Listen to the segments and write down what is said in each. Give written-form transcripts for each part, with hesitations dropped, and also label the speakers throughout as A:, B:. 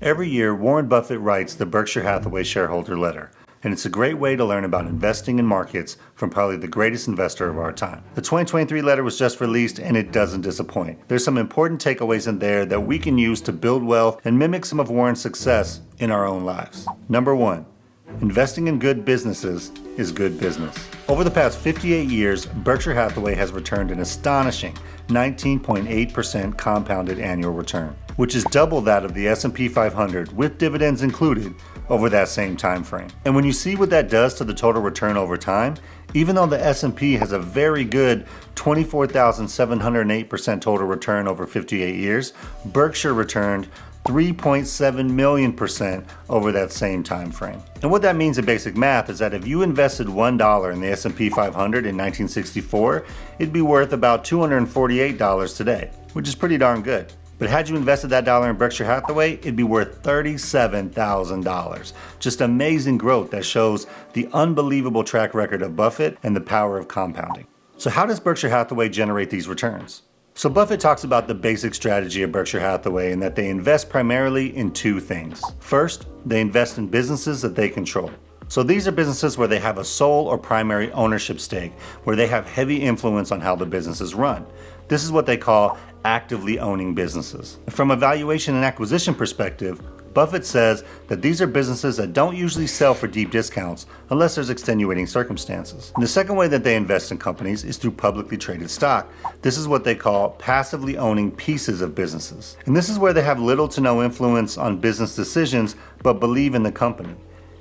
A: Every year, Warren Buffett writes the Berkshire Hathaway shareholder letter, and it's a great way to learn about investing in markets from probably the greatest investor of our time. The 2023 letter was just released, and it doesn't disappoint. There's some important takeaways in there that we can use to build wealth and mimic some of Warren's success in our own lives. Number 1. Investing in good businesses is good business. Over the past 58 years, Berkshire Hathaway has returned an astonishing 19.8% compounded annual return, which is double that of the S&P 500 with dividends included over that same time frame. And when you see what that does to the total return over time, even though the S&P has a very good 24,708% total return over 58 years, Berkshire returned 3.7 million % over that same time frame. And what that means in basic math is that if you invested $1 in the S&P 500 in 1964, it'd be worth about $248 today, which is pretty darn good. But had you invested that dollar in Berkshire Hathaway, it'd be worth $37,000. Just amazing growth that shows the unbelievable track record of Buffett and the power of compounding. So how does Berkshire Hathaway generate these returns? So Buffett talks about the basic strategy of Berkshire Hathaway and that they invest primarily in two things. First, they invest in businesses that they control. So these are businesses where they have a sole or primary ownership stake, where they have heavy influence on how the business is run. This is what they call actively owning businesses. From a valuation and acquisition perspective, Buffett says that these are businesses that don't usually sell for deep discounts unless there's extenuating circumstances. And the second way that they invest in companies is through publicly traded stock. This is what they call passively owning pieces of businesses. And this is where they have little to no influence on business decisions but believe in the company.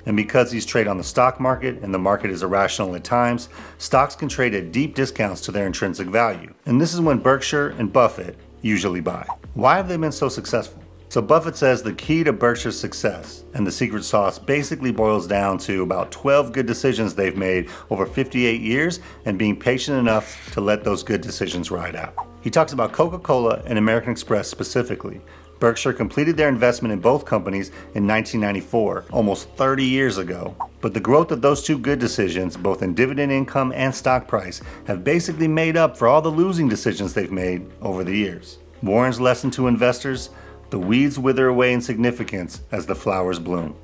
A: And because these trade on the stock market and the market is irrational at times, stocks can trade at deep discounts to their intrinsic value. And this is when Berkshire and Buffett usually buy. Why have they been so successful? So Buffett says the key to Berkshire's success and the secret sauce basically boils down to about 12 good decisions they've made over 58 years and being patient enough to let those good decisions ride out. He talks about Coca-Cola and American Express specifically. Berkshire completed their investment in both companies in 1994, almost 30 years ago. But the growth of those two good decisions, both in dividend income and stock price, have basically made up for all the losing decisions they've made over the years. Warren's lesson to investors: the weeds wither away in significance as the flowers bloom.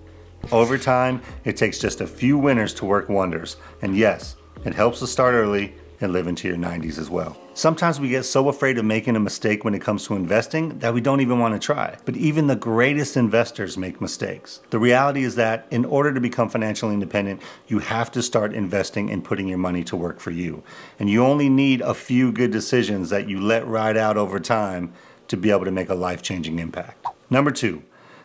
A: Over time, it takes just a few winners to work wonders. And yes, it helps to start early and live into your 90s as well. Sometimes we get so afraid of making a mistake when it comes to investing that we don't even want to try. But even the greatest investors make mistakes. The reality is that in order to become financially independent, you have to start investing and putting your money to work for you. And you only need a few good decisions that you let ride out over time to be able to make a life-changing impact. Number 2,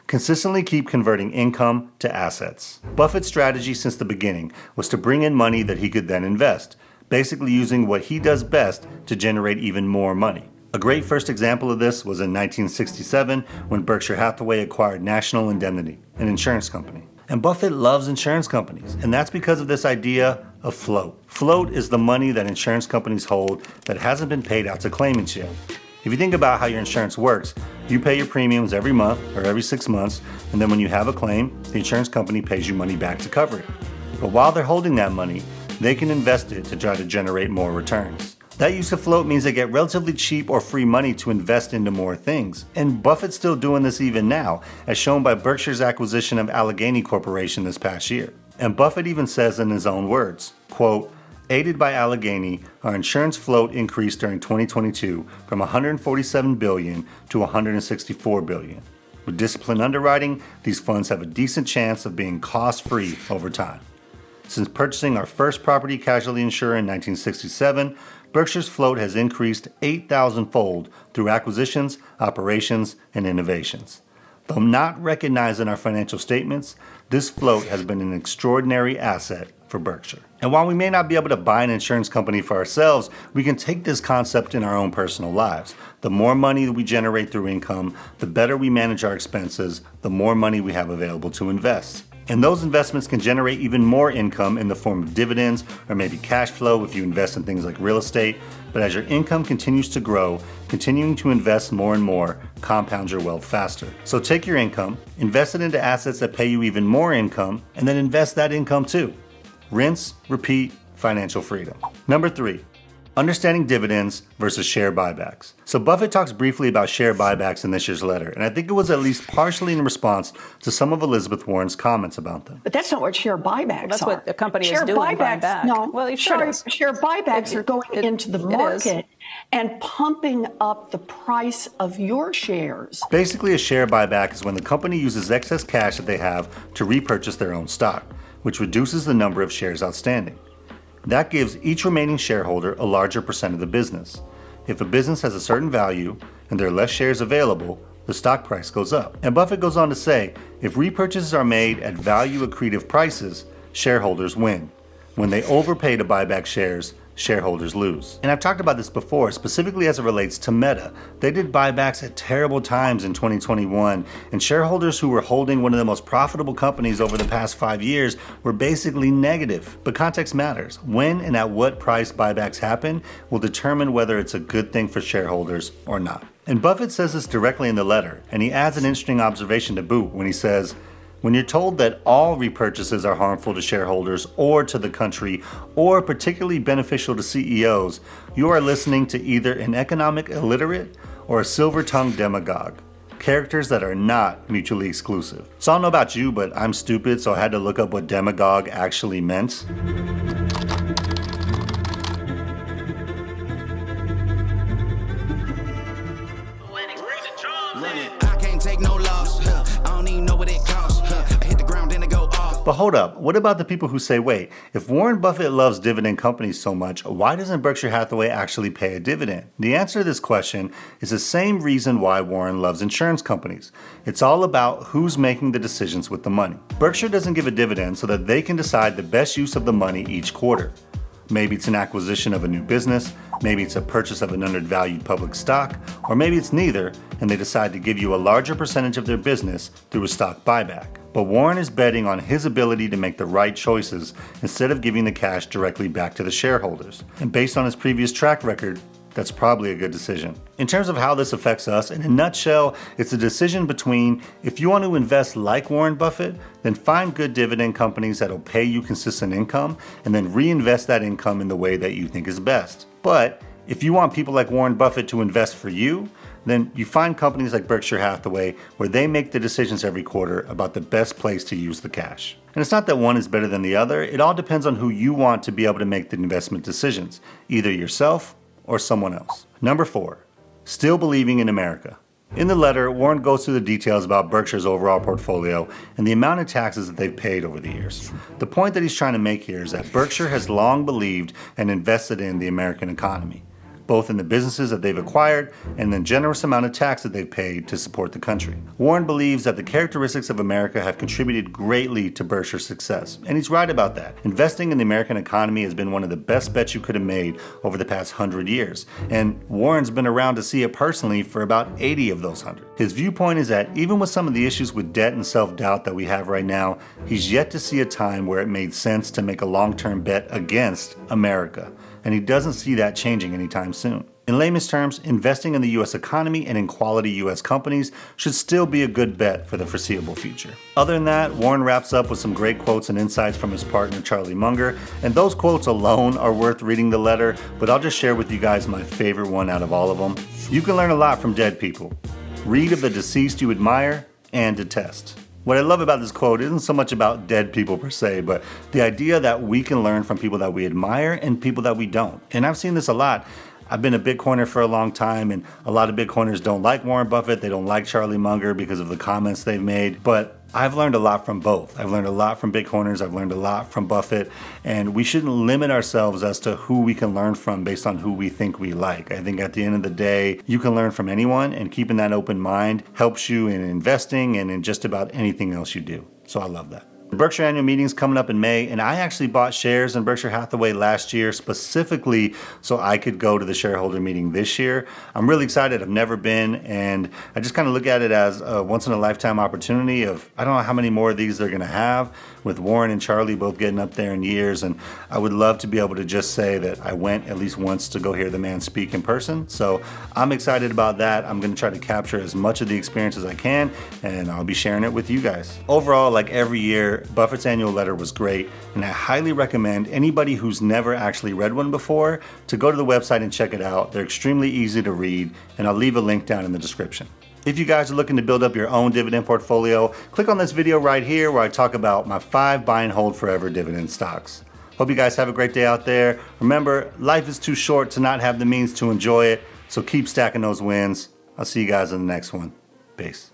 A: consistently keep converting income to assets. Buffett's strategy since the beginning was to bring in money that he could then invest, basically using what he does best to generate even more money. A great first example of this was in 1967 when Berkshire Hathaway acquired National Indemnity, an insurance company. And Buffett loves insurance companies, and that's because of this idea of float. Float is the money that insurance companies hold that hasn't been paid out to claimants yet. If you think about how your insurance works, you pay your premiums every month or every 6 months, and then when you have a claim, the insurance company pays you money back to cover it. But while they're holding that money, they can invest it to try to generate more returns. That use of float means they get relatively cheap or free money to invest into more things. And Buffett's still doing this even now, as shown by Berkshire's acquisition of Allegheny Corporation this past year. And Buffett even says in his own words, quote, "Aided by Allegheny, our insurance float increased during 2022 from $147 billion to $164 billion. With disciplined underwriting, these funds have a decent chance of being cost-free over time." Since purchasing our first property casualty insurer in 1967, Berkshire's float has increased 8,000-fold through acquisitions, operations, and innovations. Though not recognized in our financial statements, this float has been an extraordinary asset for Berkshire. And while we may not be able to buy an insurance company for ourselves, we can take this concept in our own personal lives. The more money that we generate through income, the better we manage our expenses, the more money we have available to invest. And those investments can generate even more income in the form of dividends or maybe cash flow if you invest in things like real estate. But as your income continues to grow, continuing to invest more and more compounds your wealth faster. So take your income, invest it into assets that pay you even more income, and then invest that income too. Rinse, repeat, financial freedom. Number 3, Understanding dividends versus share buybacks. So Buffett talks briefly about share buybacks in this year's letter, and I think it was at least partially in response to some of Elizabeth Warren's comments about them.
B: But that's not what share buybacks
C: that's
B: are.
C: what the company
B: share
C: is doing.
B: Buybacks,
C: Buyback.
B: No,
C: well,
B: share buybacks are going into the market and pumping up the price of your shares.
A: Basically, a share buyback is when the company uses excess cash that they have to repurchase their own stock, which reduces the number of shares outstanding. That gives each remaining shareholder a larger percent of the business. If a business has a certain value and there are less shares available, the stock price goes up. And Buffett goes on to say, if repurchases are made at value accretive prices, shareholders win. When they overpay to buy back shares, shareholders lose. And I've talked about this before, specifically as it relates to Meta. They did buybacks at terrible times in 2021, and shareholders who were holding one of the most profitable companies over the past 5 years were basically negative. But context matters. When and at what price buybacks happen will determine whether it's a good thing for shareholders or not. And Buffett says this directly in the letter, and he adds an interesting observation to boot when he says, when you're told that all repurchases are harmful to shareholders or to the country or particularly beneficial to CEOs, you are listening to either an economic illiterate or a silver-tongued demagogue. Characters that are not mutually exclusive. So I don't know about you, but I'm stupid, so I had to look up what demagogue actually meant. But hold up, what about the people who say, wait, if Warren Buffett loves dividend companies so much, why doesn't Berkshire Hathaway actually pay a dividend? The answer to this question is the same reason why Warren loves insurance companies. It's all about who's making the decisions with the money. Berkshire doesn't give a dividend so that they can decide the best use of the money each quarter. Maybe it's an acquisition of a new business, maybe it's a purchase of an undervalued public stock, or maybe it's neither, and they decide to give you a larger percentage of their business through a stock buyback. But Warren is betting on his ability to make the right choices instead of giving the cash directly back to the shareholders. And based on his previous track record, that's probably a good decision. In terms of how this affects us, in a nutshell, it's a decision between if you want to invest like Warren Buffett, then find good dividend companies that'll pay you consistent income and then reinvest that income in the way that you think is best. But if you want people like Warren Buffett to invest for you, then you find companies like Berkshire Hathaway where they make the decisions every quarter about the best place to use the cash. And it's not that one is better than the other, it all depends on who you want to be able to make the investment decisions, either yourself or someone else. Number 4, still believing in America. In the letter, Warren goes through the details about Berkshire's overall portfolio and the amount of taxes that they've paid over the years. The point that he's trying to make here is that Berkshire has long believed and invested in the American economy, both in the businesses that they've acquired and the generous amount of tax that they've paid to support the country. Warren believes that the characteristics of America have contributed greatly to Berkshire's success, and he's right about that. Investing in the American economy has been one of the best bets you could have made over the past 100 years, and Warren's been around to see it personally for about 80 of those 100. His viewpoint is that even with some of the issues with debt and self-doubt that we have right now, he's yet to see a time where it made sense to make a long-term bet against America, and he doesn't see that changing anytime soon. In layman's terms, investing in the U.S. economy and in quality U.S. companies should still be a good bet for the foreseeable future. Other than that, Warren wraps up with some great quotes and insights from his partner Charlie Munger, and those quotes alone are worth reading the letter, but I'll just share with you guys my favorite one out of all of them. You can learn a lot from dead people. Read of the deceased you admire and detest. What I love about this quote isn't so much about dead people per se, but the idea that we can learn from people that we admire and people that we don't. And I've seen this a lot. I've been a Bitcoiner for a long time, and a lot of Bitcoiners don't like Warren Buffett. They don't like Charlie Munger because of the comments they've made. But I've learned a lot from both. I've learned a lot from Bitcoiners. I've learned a lot from Buffett. And we shouldn't limit ourselves as to who we can learn from based on who we think we like. I think at the end of the day, you can learn from anyone, and keeping that open mind helps you in investing and in just about anything else you do. So I love that. The Berkshire annual meeting is coming up in May, and I actually bought shares in Berkshire Hathaway last year specifically so I could go to the shareholder meeting this year. I'm really excited. I've never been, and I just kind of look at it as a once-in-a-lifetime opportunity of, I don't know how many more of these they're going to have, with Warren and Charlie both getting up there in years, and I would love to be able to just say that I went at least once to go hear the man speak in person. So I'm excited about that. I'm going to try to capture as much of the experience as I can, and I'll be sharing it with you guys. Overall, like every year, letter, Buffett's annual letter, was great, and I highly recommend anybody who's never actually read one before to go to the website and check it out. They're extremely easy to read, and I'll leave a link down in the description. If you guys are looking to build up your own dividend portfolio, click on this video right here where I talk about my 5 buy and hold forever dividend stocks. Hope you guys have a great day out there. Remember, life is too short to not have the means to enjoy it, so keep stacking those wins. I'll see you guys in the next one. Peace.